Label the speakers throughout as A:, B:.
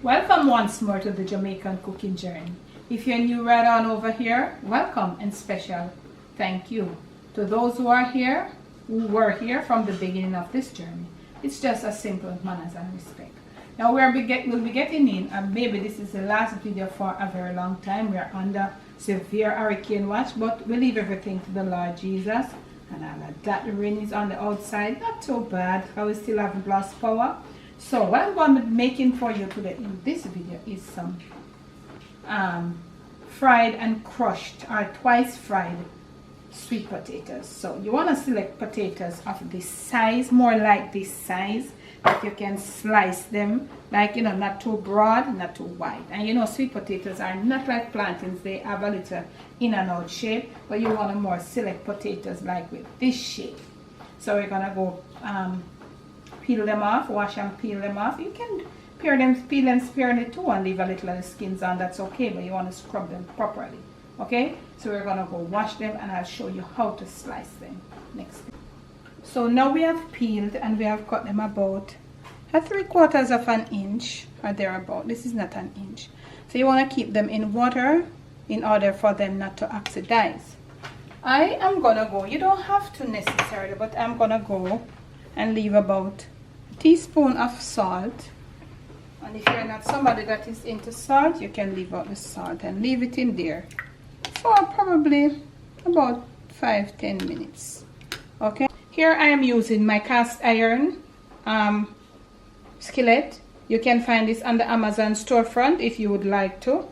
A: Welcome once more to the Jamaican cooking journey. If you're new right on over here, welcome and special thank you to those who are here, who were here from the beginning of this journey. It's just as simple manners and respect. Now we'll be getting in, and maybe this is the last video for a very long time. We're under severe hurricane watch, but we leave everything to the Lord Jesus, and all of that. The rain is on the outside, not too bad, because we still haven't lost power. So what I'm going to be making for you today in this video is some fried and crushed or twice fried sweet potatoes. So you want to select potatoes of this size, more like this size, that you can slice them, like, you know, not too broad, not too wide. And you know, sweet potatoes are not like plantains, they have a little in and out shape, but you want to more select potatoes like with this shape. So we're gonna go peel them off, wash and peel them off. You can peel them sparingly too and leave a little of the skins on, that's okay, but you want to scrub them properly. Okay, so we're gonna go wash them and I'll show you how to slice them next. So now we have peeled and we have cut them about a 3/4 of an inch or thereabout. This is not an inch. So you want to keep them in water in order for them not to oxidize. I am gonna go, you don't have to necessarily, but I'm gonna go and leave about a teaspoon of salt. And if you're not somebody that is into salt, you can leave out the salt and leave it in there for probably about 5-10 minutes. Okay, here I am using my cast iron skillet. You can find this on the Amazon storefront if you would like to,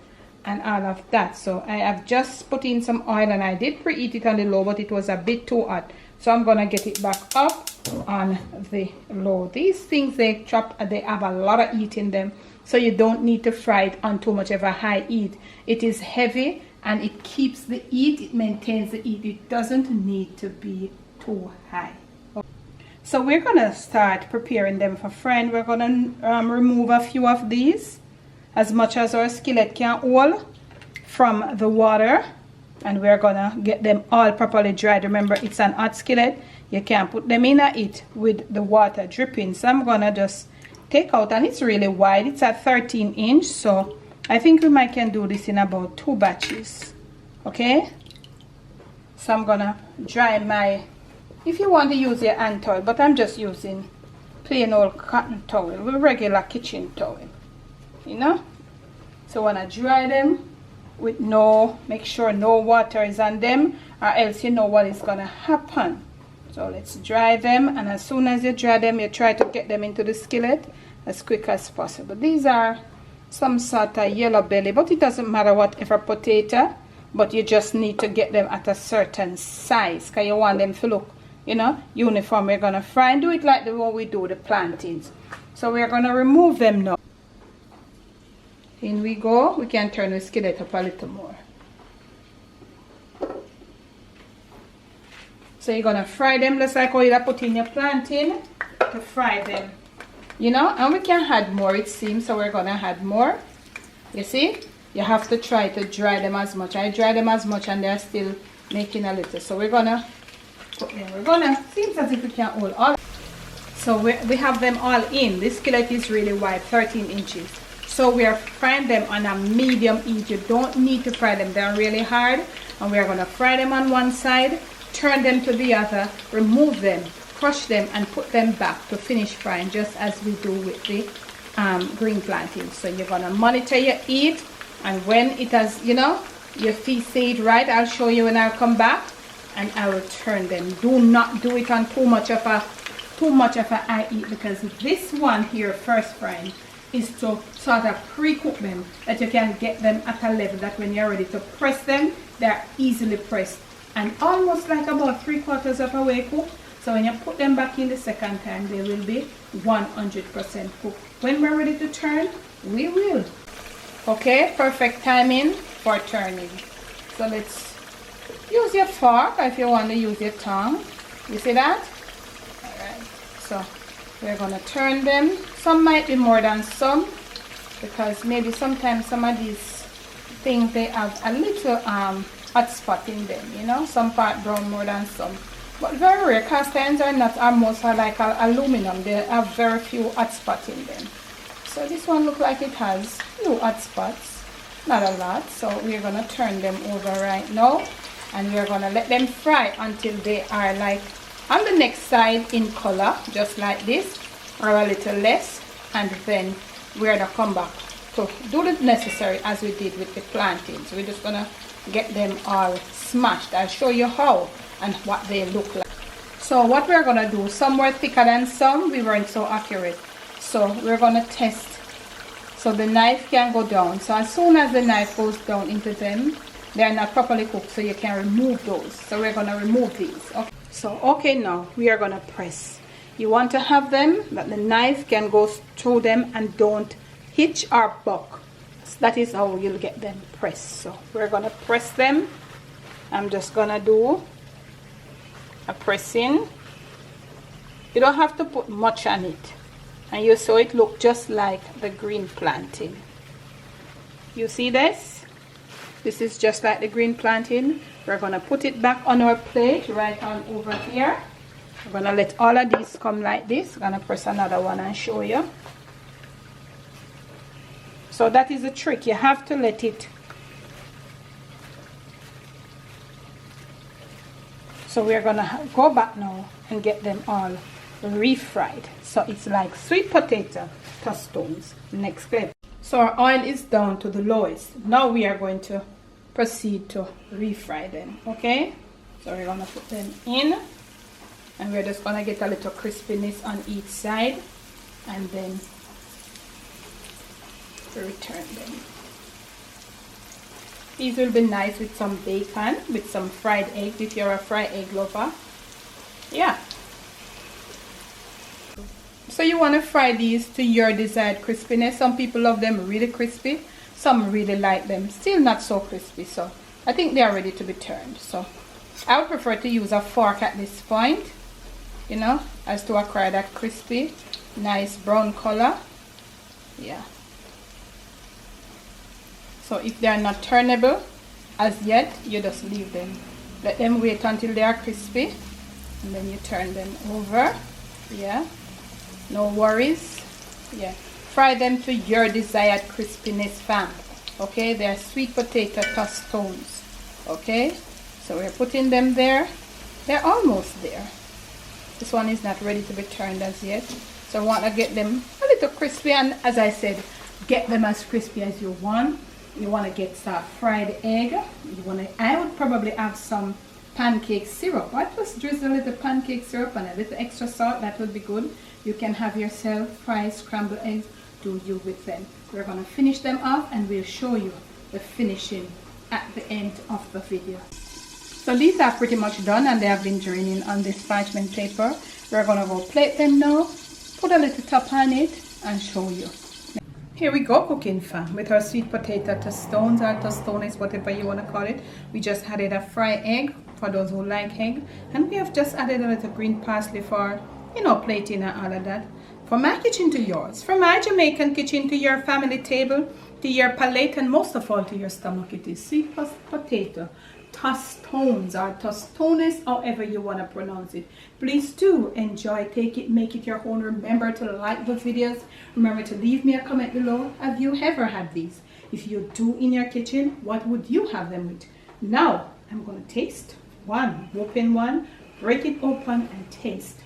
A: and all of that. So I have just put in some oil, and I did preheat it on the low, but it was a bit too hot, so I'm gonna get it back up on the low. These things, they have a lot of heat in them, so you don't need to fry it on too much of a high heat. It is heavy and it keeps the heat, it maintains the heat. It doesn't need to be too high. So we're gonna start preparing them for frying. We're gonna remove a few of these, as much as our skillet can hold, from the water, and we're gonna get them all properly dried. Remember, it's an hot skillet, you can't put them in it with the water dripping. So I'm gonna just take out, and it's really wide, it's at 13 inch, so I think we might can do this in about 2 batches. Okay, so I'm gonna dry my, if you want to use your hand towel, but I'm just using plain old cotton towel, with regular kitchen towel, you know. So I want to dry them with make sure no water is on them, or else you know what is gonna happen. So let's dry them, and as soon as you dry them, you try to get them into the skillet as quick as possible. These are some sort of yellow belly, but it doesn't matter whatever potato, but you just need to get them at a certain size, because you want them to look, you know, uniform. We're gonna fry and do it like the way we do the plantains. So we're gonna remove them now. In we go. We can turn the skillet up a little more. So you're gonna fry them just like how you put in your plantain, to fry them, you know. And we can add more, it seems, so we're gonna add more. You see, you have to try to dry them as much. I dry them as much and they're still making a little, so we're gonna put them. We're gonna, seems as if we can hold all. So we have them all in. This skillet is really wide, 13 inches. So we are frying them on a medium heat. You don't need to fry them down really hard. And we are going to fry them on one side, turn them to the other, remove them, crush them, and put them back to finish frying, just as we do with the green plantains. So you're going to monitor your heat, and when it has, you know, your feet stayed right, I'll show you when I'll come back, and I will turn them. Do not do it on too much of a high heat, because this one here, first frying, is to sort of pre-cook them, that you can get them at a level that when you're ready to press them, they're easily pressed and almost like about 3/4 of a way cooked. So when you put them back in the second time, they will be 100% cooked. When we're ready to turn, we will. Okay, perfect timing for turning. So let's use your fork, if you want to use your tongue. You see that? Alright. So we're gonna turn them. Some might be more than some, because maybe sometimes some of these things, they have a little hot spot in them, you know, some part brown more than some. But very rare. Cast irons are not, almost like aluminum. They have very few hot spots in them. So this one look like it has few hot spots, not a lot. So we're gonna turn them over right now, and we're gonna let them fry until they are like on the next side in color, just like this, or a little less. And then we're gonna come back to do the necessary as we did with the plantains. We're just gonna get them all smashed. I'll show you how and what they look like. So what we're gonna do, some were thicker than some. We weren't so accurate, so we're gonna test so the knife can go down. So as soon as the knife goes down into them, they're not properly cooked, so you can remove those. So we're gonna remove these. Okay. So okay, now we are gonna press. You want to have them that the knife can go through them and don't hitch or buck. So that is how you'll get them pressed. So we're gonna press them. I'm just gonna do a pressing. You don't have to put much on it, and you saw it look just like the green plantain. You see this? This is just like the green plantain. We're gonna put it back on our plate right on over here. We're gonna let all of these come like this. I'm gonna press another one and show you. So that is the trick. You have to let it. So we're gonna go back now and get them all refried. So it's like sweet potato tostones. Next clip. So our oil is down to the lowest. Now we are going to proceed to refry them. Okay, so we're gonna put them in, and we're just gonna get a little crispiness on each side, and then return them. These will be nice with some bacon, with some fried eggs if you're a fried egg lover. Yeah. So you want to fry these to your desired crispiness. Some people love them really crispy. Some really like them still not so crispy. So I think they are ready to be turned. So I would prefer to use a fork at this point, you know, as to acquire that crispy, nice brown color. Yeah. So if they are not turnable as yet, you just leave them. Let them wait until they are crispy, and then you turn them over. Yeah, no worries. Yeah, fry them to your desired crispiness, fam. Okay, they are sweet potato tostones. Okay, so we're putting them there. They're almost there. This one is not ready to be turned as yet, so I want to get them a little crispy, and as I said, get them as crispy as you want. You want to get fried egg. I would probably have some pancake syrup. I just drizzle a little pancake syrup and a little extra salt. That would be good. You can have yourself fried scrambled eggs. Do you with them. We're going to finish them off, and we'll show you the finishing at the end of the video. So these are pretty much done, and they have been draining on this parchment paper. We're going to go plate them now, put a little top on it, and show you. Here we go, cooking fam, with our sweet potato tostones, or tostones, whatever you want to call it. We just added a fried egg for those who like egg, and we have just added a little green parsley for, you know, plating and all of that. From my kitchen to yours, from my Jamaican kitchen to your family table, to your palate, and most of all to your stomach, it is sweet potato tostones, or tostones, however you want to pronounce it. Please do enjoy, take it, make it your own. Remember to like the videos. Remember to leave me a comment below. Have you ever had these? If you do in your kitchen, what would you have them with? Now I'm going to taste one, open one, break it open and taste.